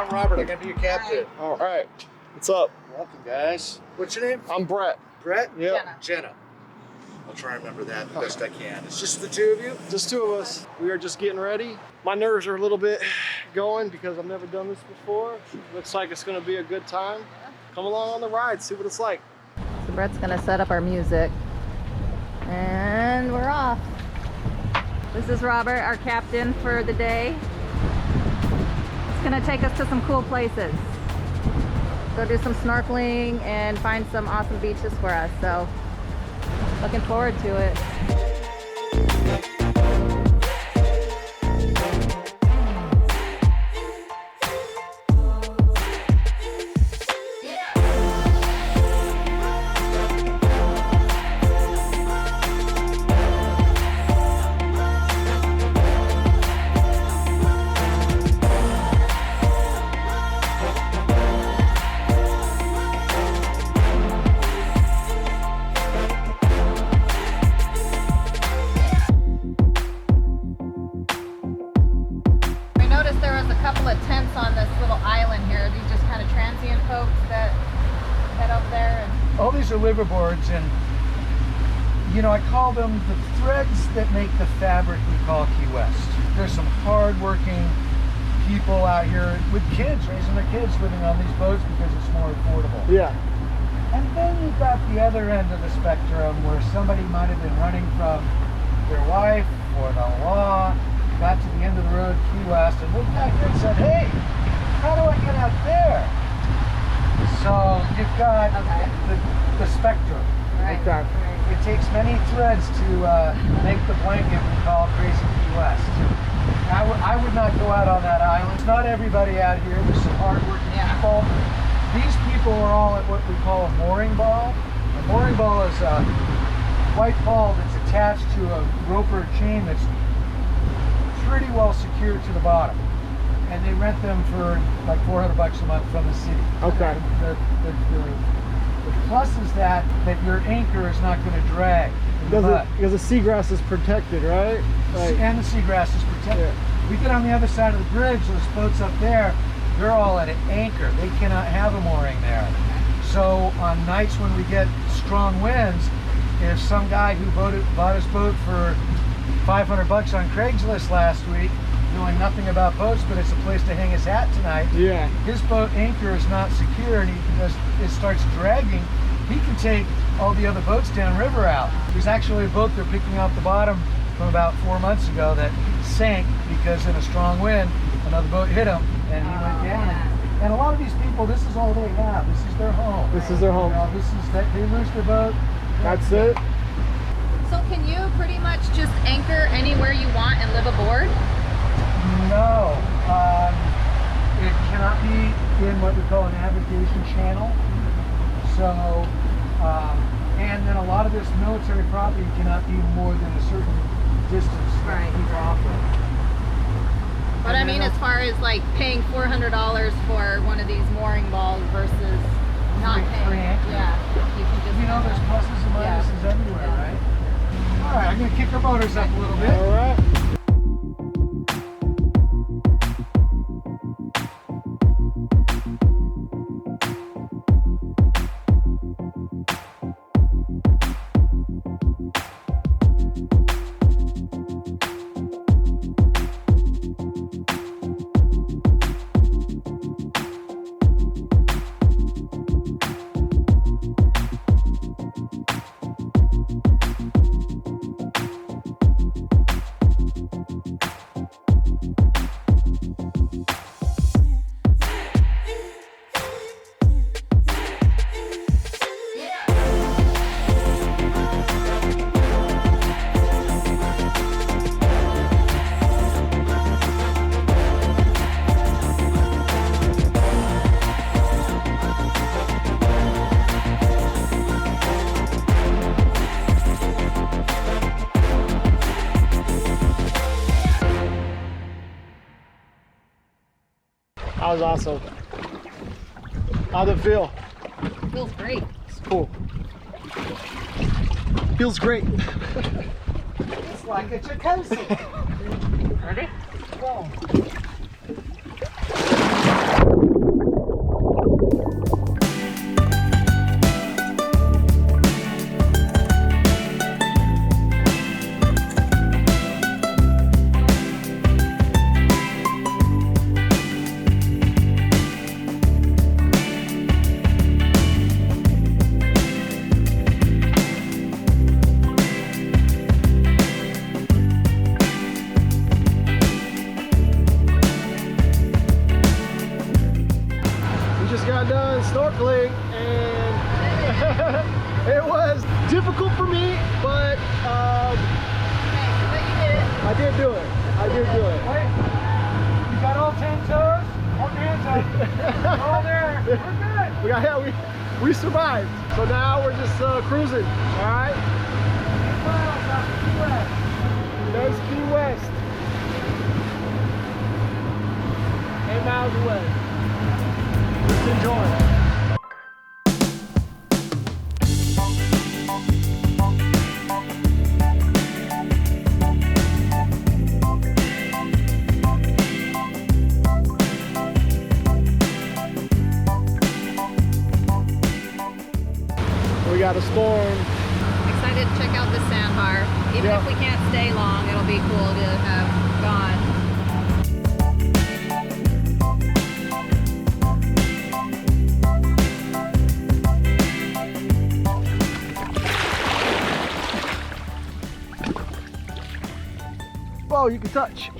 I'm Robert. I'm gonna be your captain. All right. What's up? Welcome, guys. What's your name? I'm Brett. Brett? Yeah. Jenna. I'll try and remember that the best I can. It's just the two of you? Just two of us. We are just getting ready. My nerves are a little bit going because I've never done this before. Looks like it's gonna be a good time. Come along on the ride, see what it's like. So Brett's gonna set up our music. And we're off. This is Robert, our captain for the day. It's gonna take us to some cool places. Go do some snorkeling and find some awesome beaches for us. So looking forward to it. Couple of tents on this little island here. These just kind of transient folks that head up there. And all these are liverboards, and you know, I call them the threads that make the fabric we call Key West. There's some hard-working people out here with kids, raising their kids, living on these boats because it's more affordable. Yeah. And then you've got the other end of the spectrum where somebody might have been running from their wife or the law, got to the end of the road, Key West, and looked back there and said, hey, how do I get out there? So you've got the spectrum. right. Okay. It takes many threads to make the blanket we call Crazy Key West. I would not go out on that island. It's not everybody out here. There's some hard-working people. These people are all at what we call a mooring ball. A mooring ball is a white ball that's attached to a rope or a chain that's pretty well secured to the bottom, and they rent them for like $400 a month from the city. Okay. The plus is that your anchor is not going to drag. Because the seagrass is protected, right? And the seagrass is protected. Yeah. We get on the other side of the bridge, those boats up there, they're all at an anchor. They cannot have a mooring there. So on nights when we get strong winds, if some guy who bought his boat for $500 on Craigslist last week, knowing nothing about boats, but it's a place to hang his hat tonight. Yeah. His boat anchor is not secure, and it starts dragging. He can take all the other boats downriver out. There's actually a boat they're picking off the bottom from about 4 months ago that sank because in a strong wind, another boat hit him, and he went down. Yeah. And a lot of these people, this is all they have. This is their home. This is their home. You know, this is that they lose their boat. That's it. So can you pretty much just anchor anywhere you want and live aboard? No, it cannot be in what we call a navigation channel. So, and then a lot of this military property cannot be more than a certain distance that people operate. But I mean, as far as like paying $400 for one of these mooring balls versus not paying, yeah, you can just. You know, there's pluses and minuses everywhere, right? All right, I'm going to kick our motors up a little bit. All right. That was awesome. How'd it feel? It feels great. It's cool. Feels great. It's like a jacuzzi. Ready? Go. did do it. I did do it. Wait, you got all 10 toes? Hold your hands up. We're all there. We're good. We survived. So now we're just cruising. All right. 8 miles out to Key West. There's Key West. 8 miles away. Just enjoy it. We got a storm. Excited to check out the sandbar. Even Yeah. if we can't stay long, it'll be cool to have gone. Oh, you can touch.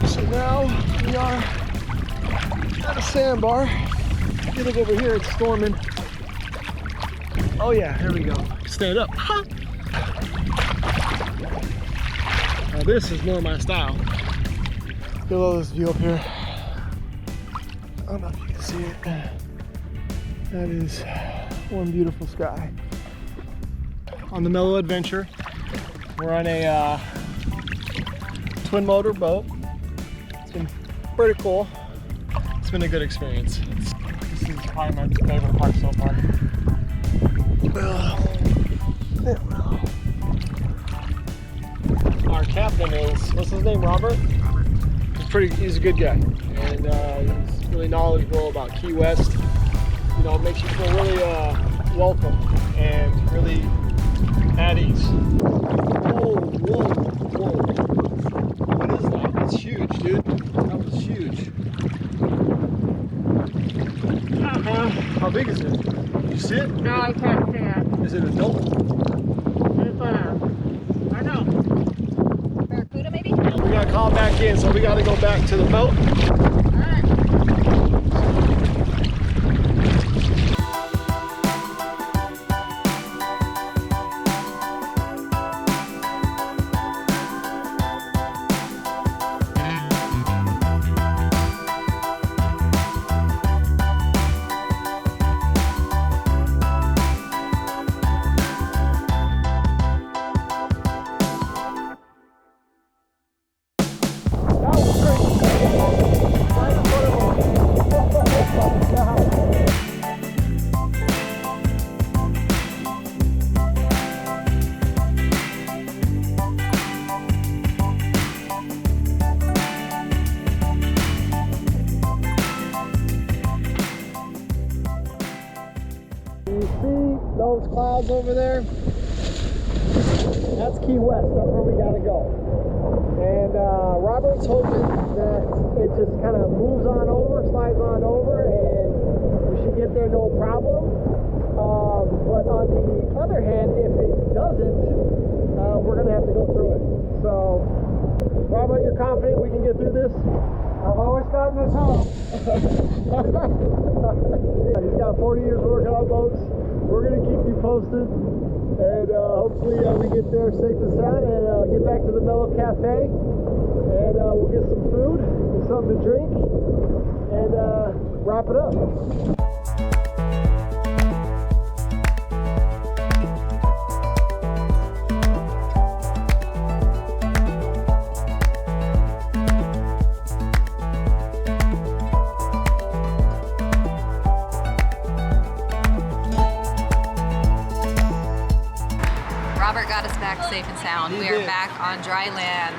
So now we are at a sandbar. If you look over here, it's storming. Oh yeah, there we go. Stand up. Now this is more my style. Look at all this view up here. I don't know if you can see it. That is one beautiful sky. On the Mellow Adventure, we're on a twin motor boat. It's been pretty cool. It's been a good experience. This is probably my favorite part so far. Our captain is, what's his name, Robert? He's a good guy. And he's really knowledgeable about Key West. You know, it makes you feel really welcome and really at ease. Whoa, whoa, whoa. What is that? That's huge, dude. That was huge. How big is it? You see it? No, I can't see it. Is it adult? I know. Barracuda maybe? We gotta call back in, so we gotta go back to the boat. Those clouds over there, that's Key West. That's where we gotta go. And Robert's hoping that it just kind of moves on over, slides on over, and we should get there no problem. But on the other hand, if it doesn't, we're gonna have to go through it. So, Robert, you're confident we can get through this? I've always gotten this home. He's got 40 years working on boats. We're going to keep you posted, and hopefully we get there safe and sound, and get back to the Mellow Cafe, and we'll get some food and something to drink, and wrap it up. Robert got us back safe and sound. We are back on dry land.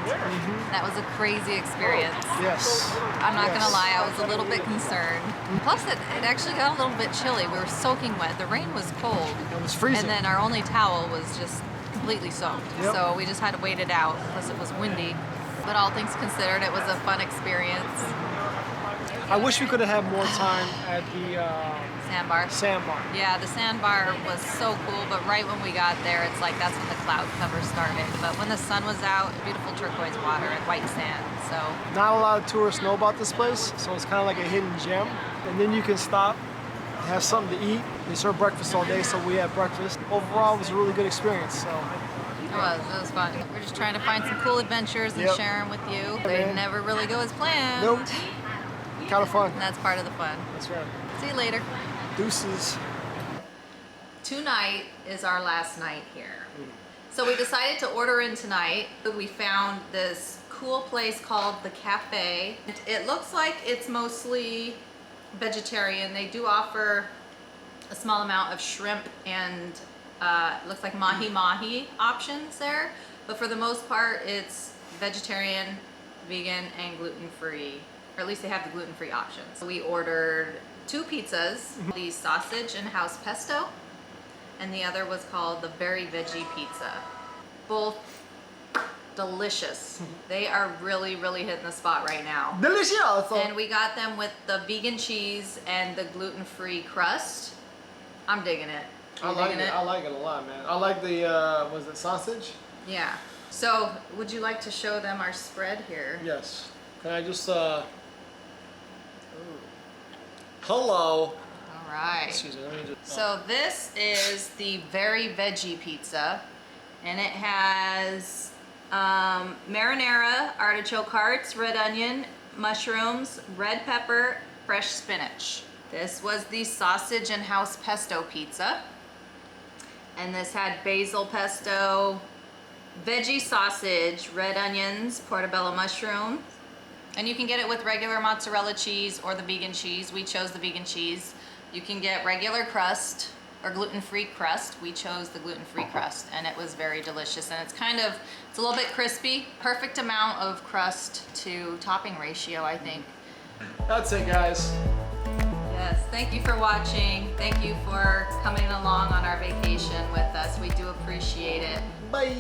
That was a crazy experience. Yes. I'm not gonna lie, I was a little bit concerned. Plus, it actually got a little bit chilly. We were soaking wet. The rain was cold. It was freezing. And then our only towel was just completely soaked. Yep. So we just had to wait it out, plus it was windy. But all things considered, it was a fun experience. I wish we could have had more time at the Sandbar. sandbar. Yeah, the sandbar was so cool, but right when we got there, it's like that's when the cloud cover started. But when the sun was out, beautiful turquoise water and white sand. So Not a lot of tourists know about this place, so it's kind of like a hidden gem. And then you can stop, have something to eat. They serve breakfast all day, so we had breakfast. Overall, it was a really good experience. So It was fun. We're just trying to find some cool adventures and Yep. share them with you. Yeah, They man. never really go as planned. Nope. Kind of fun. And that's part of the fun. That's right. See you later. Deuces. Tonight is our last night here. So we decided to order in tonight. We found this cool place called the Cafe. It looks like it's mostly vegetarian. They do offer a small amount of shrimp and it looks like mahi options there. But for the most part, it's vegetarian, vegan, and gluten-free. Or at least they have the gluten-free options. So we ordered 2 pizzas, the sausage and house pesto, and the other was called the berry veggie pizza. Both delicious. They are really, really hitting the spot right now. Delicioso. And we got them with the vegan cheese and the gluten-free crust. I'm digging it. I You like digging it. I like it a lot, man. I like the, was it sausage? Yeah. So, would you like to show them our spread here? Yes. Can I just, hello. All right. Excuse me, let me just. So this is the very veggie pizza, and it has marinara, artichoke hearts, red onion, mushrooms, red pepper, fresh spinach. This was the sausage and house pesto pizza, and this had basil pesto, veggie sausage, red onions, portobello mushroom, and you can get it with regular mozzarella cheese or the vegan cheese. We chose the vegan cheese. You can get regular crust or gluten-free crust. We chose the gluten-free crust, and it was very delicious. And it's a little bit crispy. Perfect amount of crust to topping ratio, I think. That's it, guys. Yes, thank you for watching. Thank you for coming along on our vacation with us. We do appreciate it. Bye.